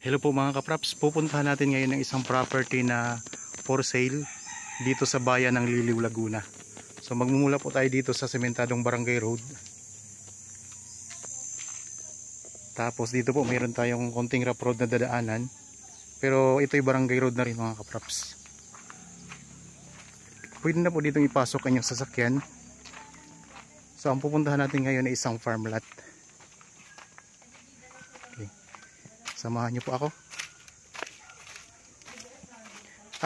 Hello po mga kapraps, pupuntahan natin ngayon ng isang property na for sale dito sa bayan ng Liliw, Laguna. So magmumula po tayo dito sa sementadong Barangay Road. Tapos dito po mayroon tayong konting rough road na dadaanan. Pero ito'y Barangay Road na rin mga kapraps. Pwede na po dito ipasok ang inyong sasakyan. So ang pupuntahan natin ngayon ay isang farm lot. Okay. Samahan niyo po ako.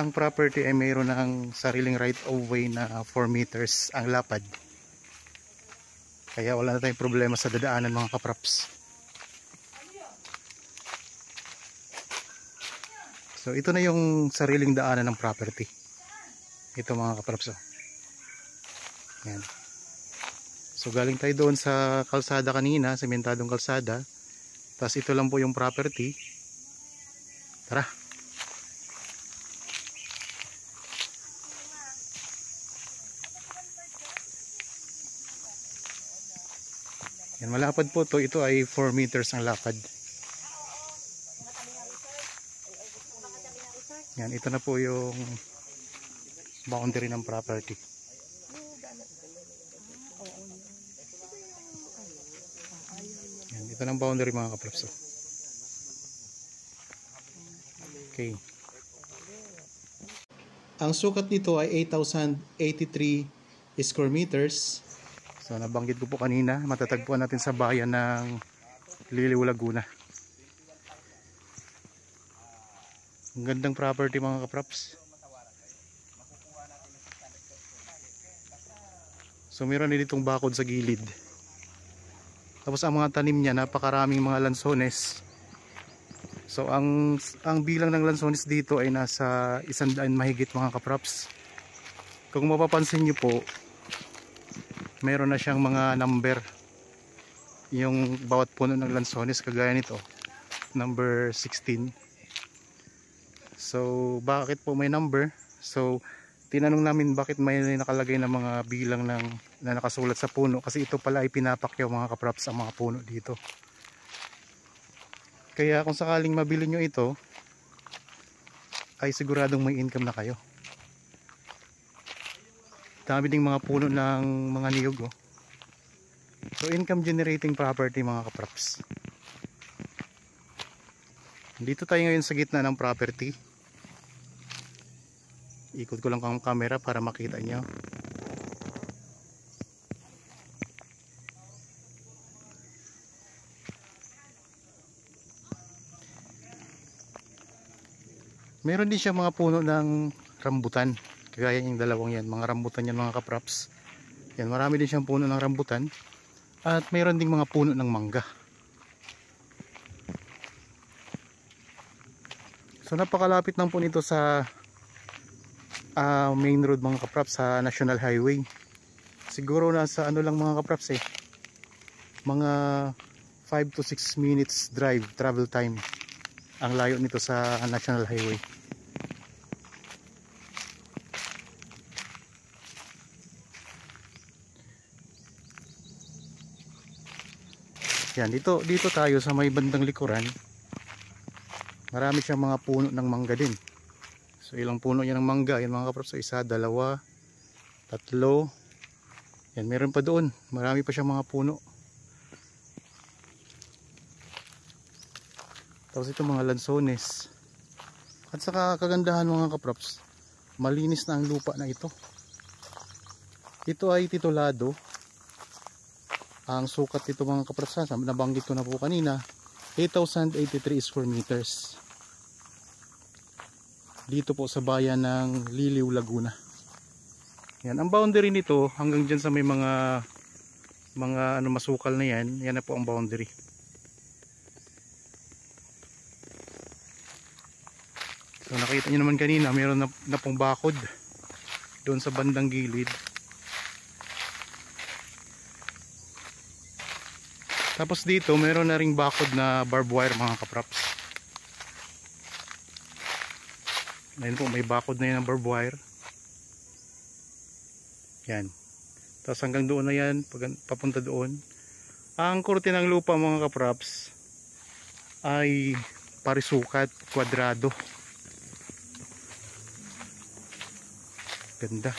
Ang property ay mayroon ng sariling right of way na 4 meters ang lapad. Kaya wala na tayong problema sa dadaanan mga kapraps. So ito na yung sariling daanan ng property. Ito mga kapraps. Yan. So galing tayo doon sa kalsada kanina, sementadong kalsada. Tapos ito lang po yung property. Tara. Yan, malapad po to. Ito ay 4 meters ang lapad. Yan, ito na po yung boundary ng property. Yan, ito ng boundary mga kapraps. Okay. Ang sukat nito ay 8,083 square meters. So nabanggit ko po kanina, matatagpuan natin sa bayan ng Liliw, Laguna. Ang gandang property mga kapraps. So meron din itong bakod sa gilid. Tapos ang mga tanim niya, napakaraming mga lansones. So ang bilang ng lansones dito ay nasa 100 mahigit mga kapraps. Kung mapapansin niyo po, meron na siyang mga number. Yung bawat puno ng lansones kagaya nito, number 16. So bakit po may number? So tinanong namin bakit may nakalagay na mga bilang na nakasulat sa puno, kasi ito pala ay pinapakyaw mga kapraps ang mga puno dito. Kaya kung sakaling mabili nyo ito, ay siguradong may income na kayo. Dami ding mga puno ng mga niyog. Oh. So income generating property mga kapraps. Dito tayo ngayon sa gitna ng property. Ikot ko lang ang camera para makita nyo. Meron din siya mga puno ng rambutan. Kagaya yung dalawang yan, mga rambutan yan mga kapraps. Yan, marami din siyang puno ng rambutan. At meron ding mga puno ng mangga. So napakalapit lang po nito sa main road mga kapraps, sa National Highway. Siguro nasa ano lang mga kapraps mga 5 to 6 minutes drive, travel time ang layo nito sa National Highway. Yan, dito tayo sa may bandang likuran. Marami siyang mga puno ng mangga din. So ilang puno yan ng mangga, yan mga kapraps, isa, dalawa, tatlo. Yan, meron pa doon. Marami pa siyang mga puno. Tapos ito mga lansones. At saka kagandahan mga kapraps, malinis na ang lupa na ito. Ito ay titulado. Ang sukat nito mga kapraps, nabanggit ko na po kanina, 8,083 square meters. Dito po sa bayan ng Liliw, Laguna. Yan, ang boundary nito hanggang dyan sa may mga masukal na yan, yan na po ang boundary. So nakita nyo naman kanina, mayroon na pong bakod doon sa bandang gilid. Tapos dito mayroon na ring bakod na barbed wire mga kapraps. Ayun po, may bakod na yan ng barbed wire. Yan. Tapos hanggang doon na yan, papunta doon. Ang korte ng lupa mga kapraps ay parisukat, kwadrado. Ganda.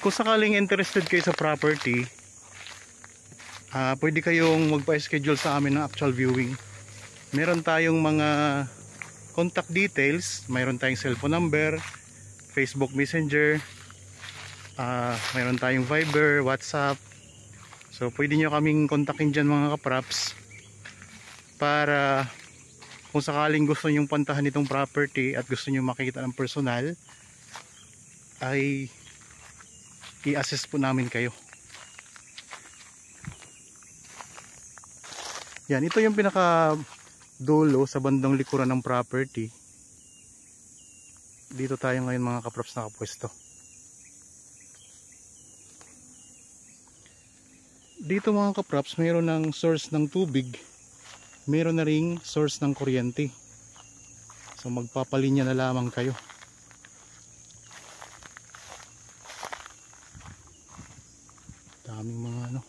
Kung sakaling interested kayo sa property, pwede kayong magpa-schedule sa amin ng actual viewing. Meron tayong mga contact details, mayroon tayong cellphone number, Facebook Messenger, mayroon tayong Viber, WhatsApp. So pwede nyo kaming kontakin dyan mga kapraps, para kung sakaling gusto nyong pantahan itong property at gusto nyo makikita ng personal, ay i-assess po namin kayo. Yan, ito yung pinaka dulo sa bandang likuran ng property. Dito tayo ngayon mga kaprops nakapwesto. Dito mga kaprops, mayroon ng source ng tubig, mayroon na ring source ng kuryente. So magpapalinya na lamang kayo. Daming mga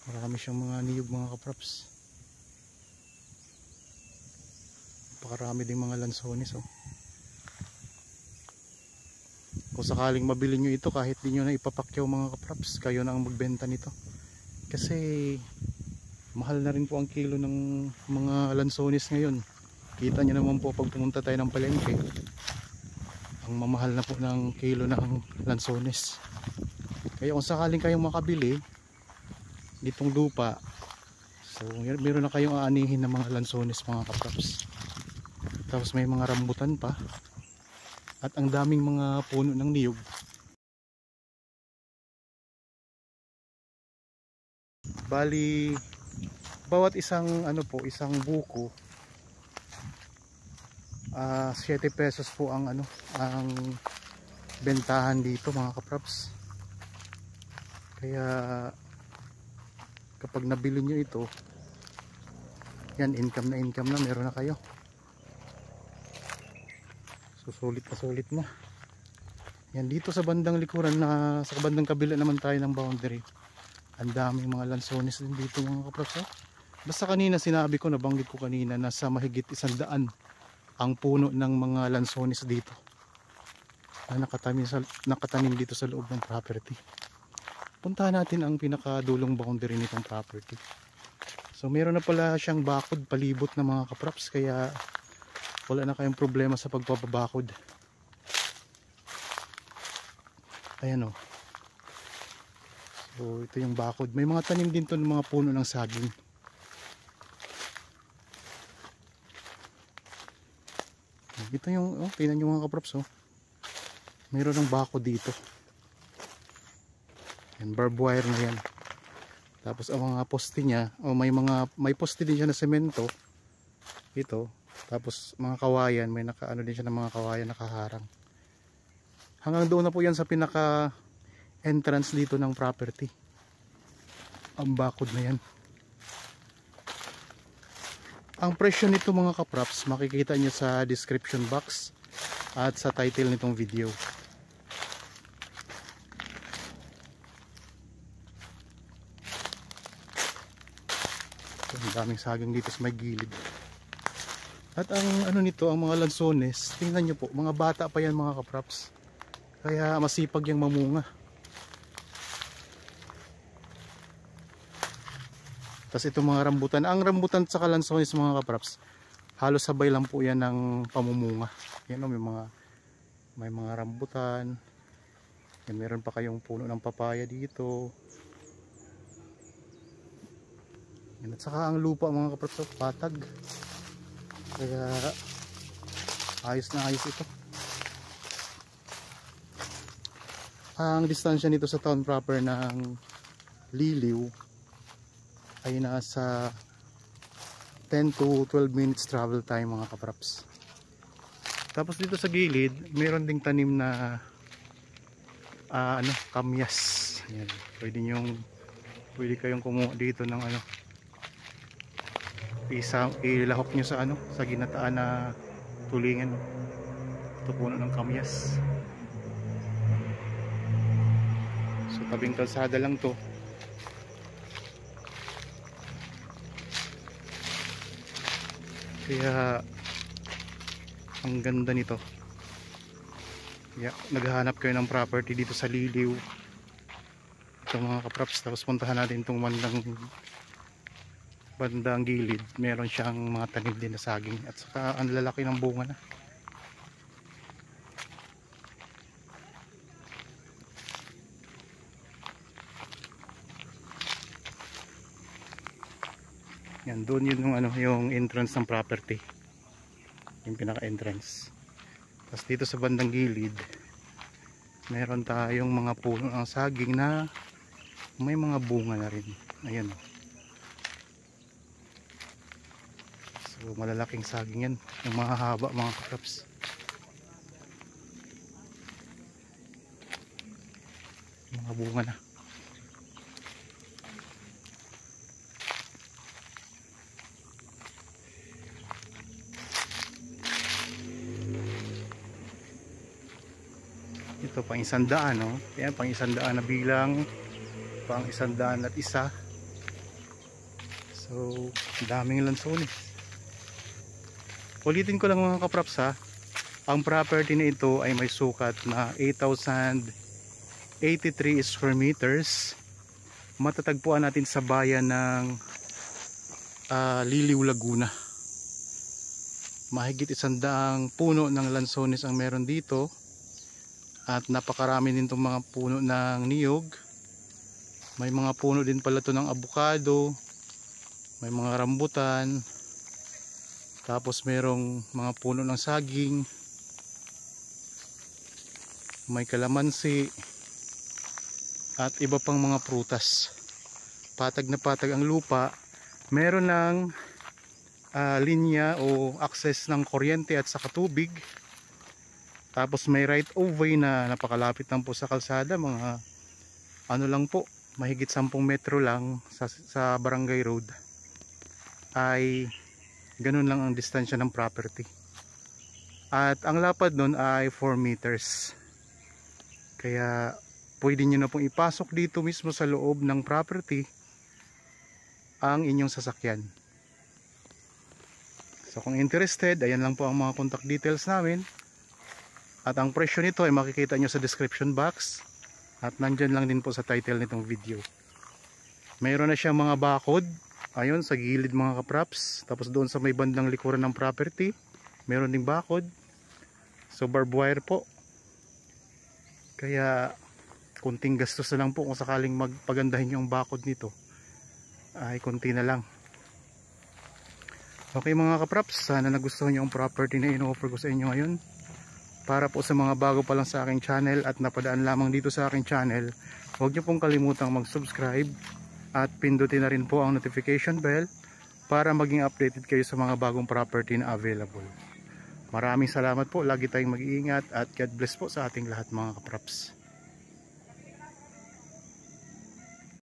marami siyang mga niyog mga kaprops. Napakarami din mga lansones. Kung sakaling mabili nyo ito, kahit di nyo na ipapakyaw mga kaprops, kayo na ang magbenta nito. Kasi mahal na rin po ang kilo ng mga lansones ngayon. Kita nyo naman po pag pumunta tayo ng palengke, ang mamahal na po ng kilo ng lansones. Kaya kung sakaling kayong makabili ditong lupa, so meron na kayong aanihin ng mga lansones mga kaprops. Tapos may mga rambutan pa, at ang daming mga puno ng niyog. Bali bawat isang isang buko, 7 pesos po ang ang bentahan dito mga kaprops. Kaya kapag nabili nyo ito, yan, income na meron na kayo. So sulit na. Yan, dito sa bandang likuran, sa bandang kabila naman tayo ng boundary, ang daming mga lansones din dito mga kaprops. Basta kanina nabanggit ko kanina, nasa mahigit 100 ang puno ng mga lansones dito na nakatanim dito sa loob ng property. Puntahan natin ang pinakadulong boundary nitong property. So meron na pala siyang bakod palibot na mga kaprops, kaya wala na kayong problema sa pagpapabakod. Ayan so ito yung bakod. May mga tanim din to ng mga puno ng saging. Ito yung tingnan nyo mga kaprops. Meron ng bakod dito. Yan, barbed wire na yan. Tapos ang mga poste niya, may poste din siya na semento ito. Tapos mga kawayan, may nakaano din siya ng mga kawayan nakaharang. Hanggang doon na po yan sa pinaka entrance dito ng property, ang bakod na yan. Ang presyo nito mga kaprops, makikita nyo sa description box at sa title nitong video. Ang daming saging dito sa may gilid. At ang nito, ang mga lansones, tingnan nyo po, mga bata pa yan mga kaprops. Kaya masipag yung mamunga. Tapos itong mga rambutan, ang rambutan sa lansones mga kaprops, halos sabay lang po yan ng pamumunga. Yan may mga rambutan. Yan, meron pa kayong puno ng papaya dito. Yan, at saka ang lupa mga kaprops, patag. Kaya ayos na ayos ito. Ang distansya nito sa town proper ng Liliw ay nasa 10 to 12 minutes travel time mga kaprops. Tapos dito sa gilid meron ding tanim na kamyas. Ayan, pwede kayong kumuha dito ng ilahok nyo sa ginataan na tulingan. Ito puno ng kamyas. So tabing kalsada lang to. Kaya ang ganda nito. Yeah, naghahanap kayo ng property dito sa Liliw, ito mga kapraps, tapos puntahan natin itong bandang gilid. Meron siyang mga tanim din na saging at saka ang lalaki ng bunga na. Yan, doon yun yung entrance ng property, yung pinaka entrance. Tapos dito sa bandang gilid meron tayong mga puno ng saging na may mga bunga na rin. Ayan, so malalaking saging yan, yung mahahaba mga kapraps. Mga bunga na. Ito pang 100, no? Yan, pang 100 na bilang, pang 101. So daming lansones. Ulitin ko lang mga kapraps ha, ang property na ito ay may sukat na 8,083 square meters. Matatagpuan natin sa bayan ng Liliw, Laguna. Mahigit 100 puno ng lansones ang meron dito. At napakarami din itong mga puno ng niyog. May mga puno din pala ito ng avocado. May mga rambutan. Tapos merong mga puno ng saging. May kalamansi. At iba pang mga prutas. Patag na patag ang lupa. Meron ng linya o access ng kuryente at saka tubig. Tapos may right of way na napakalapit lang po sa kalsada, mga lang po, mahigit 10 metro lang sa barangay road. Ay ganun lang ang distansya ng property. At ang lapad nun ay 4 meters. Kaya pwede nyo na pong ipasok dito mismo sa loob ng property ang inyong sasakyan. So kung interested, ayan lang po ang mga contact details namin. At ang presyo nito ay makikita nyo sa description box. At nandyan lang din po sa title nitong video. Mayroon na siyang mga bakod. Ayun, sa gilid mga kapraps. Tapos doon sa may bandang likuran ng property, meron ding bakod. So barbed wire po. Kaya kunting gastos na lang po kung sakaling magpagandahin yung bakod nito. Ay kunti na lang. Okay mga kapraps, sana nagustuhan nyo ang property na ino-offer ko sa inyo ngayon. Para po sa mga bago pa lang sa aking channel at napadaan lamang dito sa aking channel, huwag niyo pong kalimutang mag-subscribe at pindutin na rin po ang notification bell para maging updated kayo sa mga bagong property na available. Maraming salamat po, lagi tayong mag-iingat at God bless po sa ating lahat mga kapraps.